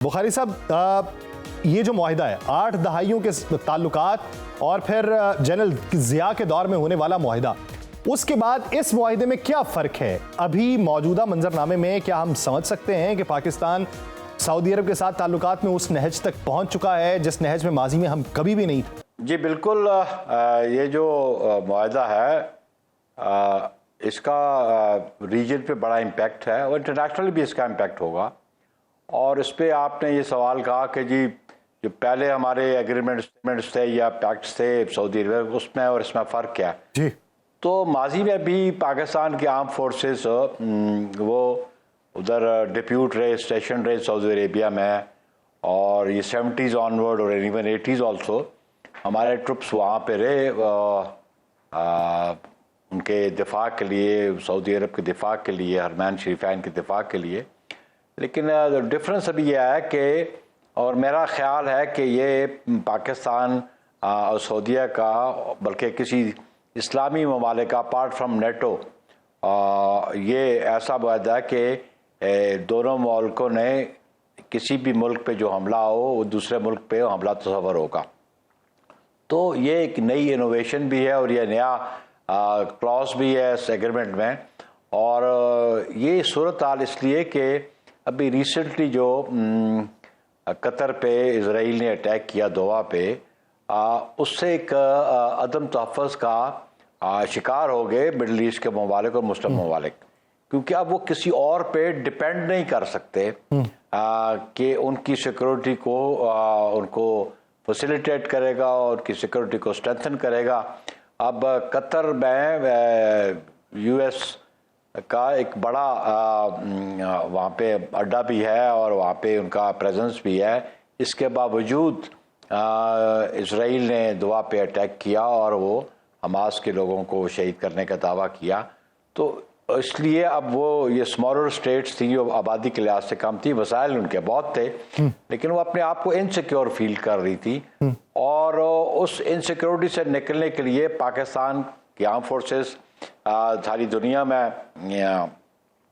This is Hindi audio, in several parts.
बुखारी साहब, ये जो मुआहिदा है 8 दहाइयों के ताल्लुकात और फिर जनरल जिया के दौर में होने वाला मुआहिदा, उसके बाद इस मुआहिदे में क्या फ़र्क है? अभी मौजूदा मंजरनामे में क्या हम समझ सकते हैं कि पाकिस्तान सऊदी अरब के साथ ताल्लुकात में उस नहज तक पहुंच चुका है जिस नहज में माजी में हम कभी भी नहीं थे? जी बिल्कुल। ये जो मुआहिदा है इसका रीजन पे बड़ा इम्पैक्ट है और इंटरनेशनली भी इसका इम्पैक्ट होगा। और इस पर आपने ये सवाल कहा कि जी जो पहले हमारे एग्रीमेंट्स थे या पैक्ट्स थे सऊदी अरब, उसमें और इसमें फ़र्क क्या है? जी, तो माजी में भी पाकिस्तान के आर्म फोर्सेस वो उधर डिप्यूट रहे, स्टेशन रहे सऊदी अरेबिया में, और ये 70s ऑनवर्ड और इवन 80s ऑल्सो हमारे ट्रुप्स वहाँ पे रहे उनके दिफा के लिए, सऊदी अरब के दिफा के लिए, हरमैन शरीफैन के दिफा के लिए। लेकिन डिफरेंस अभी यह है कि, और मेरा ख्याल है कि ये पाकिस्तान और सऊदीया का, बल्कि किसी इस्लामी ममालिक का अपार्ट फ्राम नेटो, ये ऐसा मुआहदा है कि दोनों मुल्कों ने किसी भी मुल्क पे जो हमला हो वो दूसरे मुल्क पे हमला तस्वर होगा। तो ये एक नई इनोवेशन भी है और ये नया क्लॉज भी है इस एग्रीमेंट में। और ये सूरत हाल इसलिए कि अभी रिसेंटली जो कतर पे इसराइल ने अटैक किया दोहा पे, उससे एक अदम तहफ़्फ़ुज़ का शिकार हो गए मिडल ईस्ट के ममालिक और मुस्लिम ममालिक, क्योंकि अब वो किसी और पे डिपेंड नहीं कर सकते कि उनकी सिक्योरिटी को उनको फैसिलिटेट करेगा और उनकी सिक्योरिटी को स्ट्रेंथन करेगा। अब कतर में यूएस का एक बड़ा वहाँ पे अड्डा भी है और वहाँ पे उनका प्रेजेंस भी है। इसके बावजूद इसराइल ने दोहा पे अटैक किया और वो हमास के लोगों को शहीद करने का दावा किया। तो इसलिए अब वो ये स्मॉलर स्टेट्स थी जो आबादी के लिहाज से कम थी, वसाइल उनके बहुत थे, लेकिन वो अपने आप को इनसिक्योर फील कर रही थी। और उस इनसिक्योरिटी से निकलने के लिए पाकिस्तान की आर्म फोर्सेस सारी दुनिया में,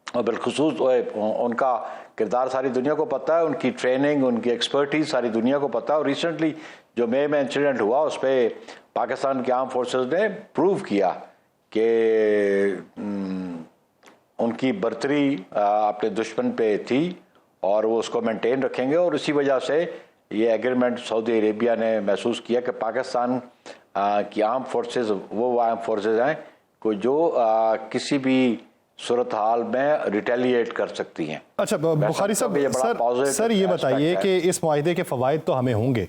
और बिलखुसूस उनका किरदार सारी दुनिया को पता है, उनकी ट्रेनिंग, उनकी एक्सपर्टीज सारी दुनिया को पता है। और रिसेंटली जो मई में इंसिडेंट हुआ उस पर पाकिस्तान के आर्म फोर्सेस ने प्रूव किया कि उनकी बर्तरी अपने दुश्मन पे थी और वो उसको मेंटेन रखेंगे। और इसी वजह से ये एग्रीमेंट सऊदी अरेबिया ने महसूस किया कि पाकिस्तान की आर्म फोर्सेस वो आर्म फोर्सेस हैं को जो किसी भी सूरत हाल में रिटेलिएट कर सकती हैं। अच्छा बुखारी साहब, सर ये बताइए कि इस मुआहिदे के फ़वाइद तो हमें होंगे,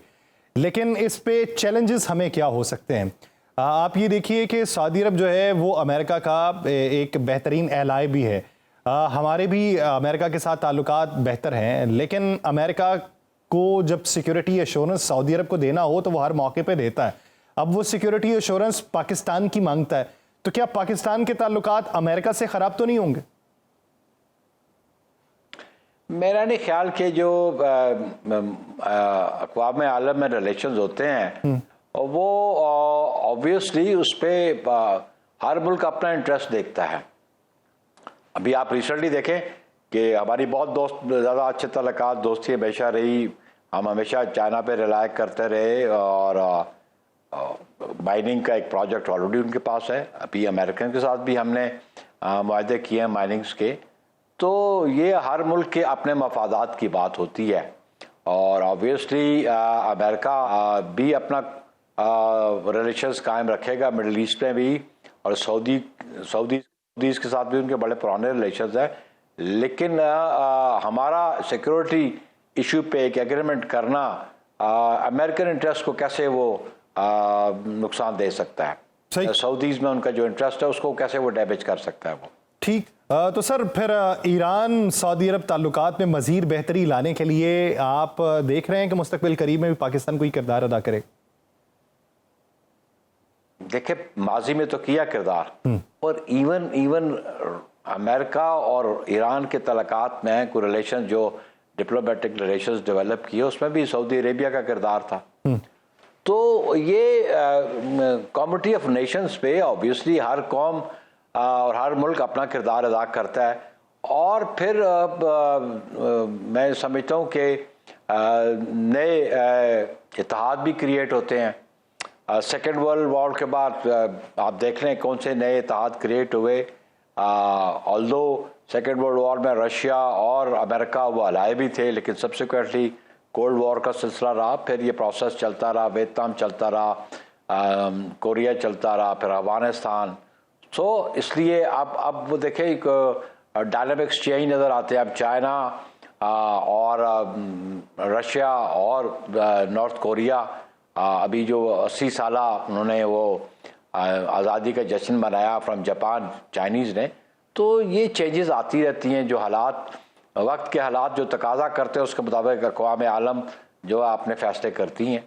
लेकिन इस पे चैलेंजेस हमें क्या हो सकते हैं? आप ये देखिए कि सऊदी अरब जो है वो अमेरिका का एक बेहतरीन एलाय भी है, हमारे भी अमेरिका के साथ ताल्लुकात बेहतर हैं, लेकिन अमेरिका को जब सिक्योरिटी एश्योरेंस सऊदी अरब को देना हो तो वो हर मौके पे देता है। अब वो सिक्योरिटी एश्योरेंस पाकिस्तान की मांगता है, तो क्या पाकिस्तान के ताल्लुकात अमेरिका से ख़राब तो नहीं होंगे? मेरा नहीं ख्याल कि जो अक़वाम आलम में रिलेशंस होते हैं वो ऑब्वियसली उस पर हर मुल्क अपना इंटरेस्ट देखता है। अभी आप रिसेंटली देखें कि हमारी बहुत ज़्यादा अच्छे तल्लुकात, दोस्ती हमेशा रही, हम हमेशा चाइना पे रिलाय करते रहे और माइनिंग का एक प्रोजेक्ट ऑलरेडी उनके पास है। अभी अमेरिकन के साथ भी हमने मुआहदे किए हैं माइनिंग्स के। तो ये हर मुल्क के अपने मफादात की बात होती है और ऑब्वियसली अमेरिका भी अपना रिलेशंस कायम रखेगा मिडल ईस्ट में भी, और सऊदीज़ के साथ भी उनके बड़े पुराने रिलेशंस हैं। लेकिन हमारा सिक्योरिटी इशू पे एक एग्रीमेंट करना अमेरिकन इंटरेस्ट को कैसे वो नुकसान दे सकता है? सऊदीज़ में उनका जो इंटरेस्ट है उसको कैसे वो डैमेज कर सकता है वो? ठीक, तो सर फिर ईरान सऊदी अरब ताल्लुकात में मज़ीद बेहतरी लाने के लिए आप देख रहे हैं कि मुस्तकबिल करीब में भी पाकिस्तान कोई किरदार अदा करे? देखिए माजी में तो किया किरदार, और इवन अमेरिका और ईरान के तल्लुकात में कोई रिलेशन जो डिप्लोमेटिक रिलेशंस डेवलप किए उसमें भी सऊदी अरेबिया का किरदार था। तो ये कम्युनिटी ऑफ नेशंस पे ऑब्वियसली हर कौम और हर मुल्क अपना किरदार अदा करता है। और फिर मैं समझता हूँ कि नए इत्तेहाद भी क्रिएट होते हैं। सेकेंड वर्ल्ड वॉर के बाद आप देख लें कौन से नए इत्तेहाद क्रिएट हुए। ऑल्दो सेकेंड वर्ल्ड वॉर में रशिया और अमेरिका वो अलाए भी थे, लेकिन सब्सिक्वेंटली कोल्ड वॉर का सिलसिला रहा, फिर ये प्रोसेस चलता रहा, वियतनाम चलता रहा, कोरिया चलता रहा, फिर अफगानिस्तान। सो इसलिए अब वो देखें एक डायनामिक्स चेंज नज़र आते हैं। अब चाइना और रशिया और नॉर्थ कोरिया अभी जो 80 साल उन्होंने वो आज़ादी का जश्न मनाया फ्रॉम जापान चाइनीज़ ने। तो ये चेंजेस आती रहती हैं, जो हालात वक्त के हालात जो तकाजा करते हैं उसके मुताबिक अक़वाम आलम जो अपने फैसले करती हैं।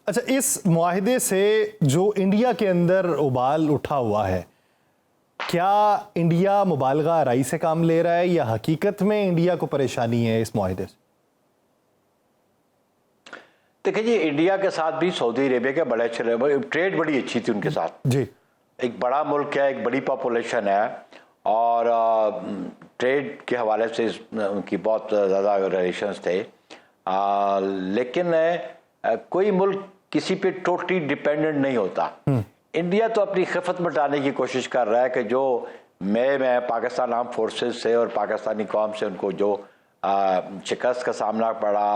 अच्छा, इस मुआहिदे से जो इंडिया के अंदर उबाल उठा हुआ है, क्या इंडिया मुबालगा राई से काम ले रहा है या हकीकत में इंडिया को परेशानी है इस मुआहिदे से? देखिए जी, इंडिया के साथ भी सऊदी अरेबिया के बड़े अच्छे ट्रेड बड़ी अच्छी थी उनके साथ जी। एक बड़ा मुल्क है, एक बड़ी पॉपुलेशन है और ट्रेड के हवाले से उनकी बहुत ज़्यादा रिलेशंस थे। लेकिन कोई मुल्क किसी पे टोटली डिपेंडेंट नहीं होता। इंडिया तो अपनी खिफत मिटाने की कोशिश कर रहा है कि जो मैं पाकिस्तान आर्म फोर्सेस से और पाकिस्तानी कौम से उनको जो शिकस्त का सामना पड़ा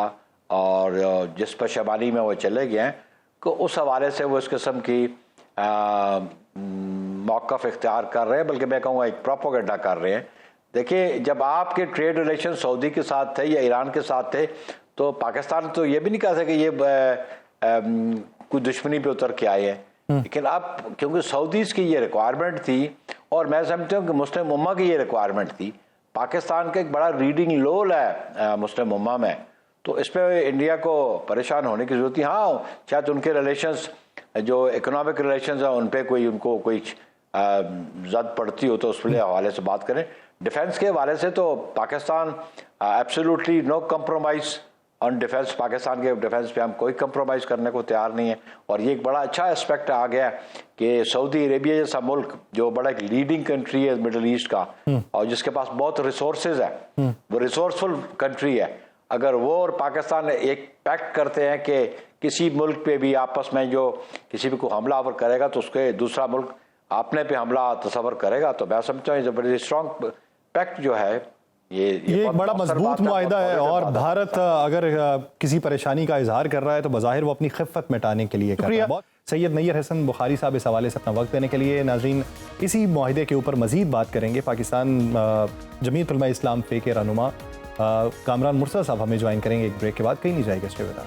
और जिस पशेमानी में वो चले गए हैं, तो उस हवाले से वो इस किस्म की मौक़िफ़ इख्तियार कर रहे हैं, बल्कि मैं कहूँगा एक प्रोपेगेंडा कर रहे हैं। देखिए, जब आपके ट्रेड रिलेशन सऊदी के साथ थे या ईरान के साथ थे, तो पाकिस्तान तो ये भी नहीं कह सके ये कोई दुश्मनी पे उतर के आए हैं। लेकिन अब क्योंकि सऊदीज़ की ये रिक्वायरमेंट थी और मैं समझता हूँ कि मुस्लिम उम्मा की ये रिक्वायरमेंट थी, पाकिस्तान का एक बड़ा रीडिंग लोल है मुस्लिम उम्मा में, तो इस पर इंडिया को परेशान होने की ज़रूरत थी। हाँ, शायद उनके रिलेशंस जो इकोनॉमिक रिलेशंस हैं उन पर उनको कोई ज़द पड़ती हो तो उसके हवाले से बात करें। डिफेंस के हवाले से तो Pakistan absolutely no compromise on defence, Pakistan के डिफेंस पे हम कोई कंप्रोमाइज़ करने को तैयार नहीं है। और ये एक बड़ा अच्छा एस्पेक्ट आ गया कि सऊदी अरेबिया जैसा मुल्क जो बड़ा एक लीडिंग कंट्री है मिडल ईस्ट का और जिसके पास बहुत रिसोर्सेज है, वो रिसोर्सफुल कंट्री है, अगर वो और पाकिस्तान एक पैक्ट करते हैं कि किसी मुल्क पे भी आपस में जो किसी भी को हमलावर करेगा तो उसके दूसरा मुल्क अपने पे हमला तस्वर करेगा, तो मैं समझता हूँ बड़ी स्ट्रॉन्ग पैक्ट जो है ये एक बड़ा मजबूत मुआहिदा है। और भारत अगर किसी परेशानी का इजहार कर रहा है तो बज़ाहिर वो अपनी खिफ़त मिटाने के लिए कर रहा है। सैयद नैयर हसन बुखारी साहब इस हवाले से अपना वक्त देने के लिए। नाज़रीन, इसी मुआहिदे के ऊपर मज़ीद बात करेंगे। पाकिस्तान जमीयत उलमा इस्लाम फ़े के रहनुमा कामरान मुर्तज़ा साहब हमें ज्वाइन करेंगे एक ब्रेक के बाद। कहीं नहीं जाएगा, स्टे विद अस।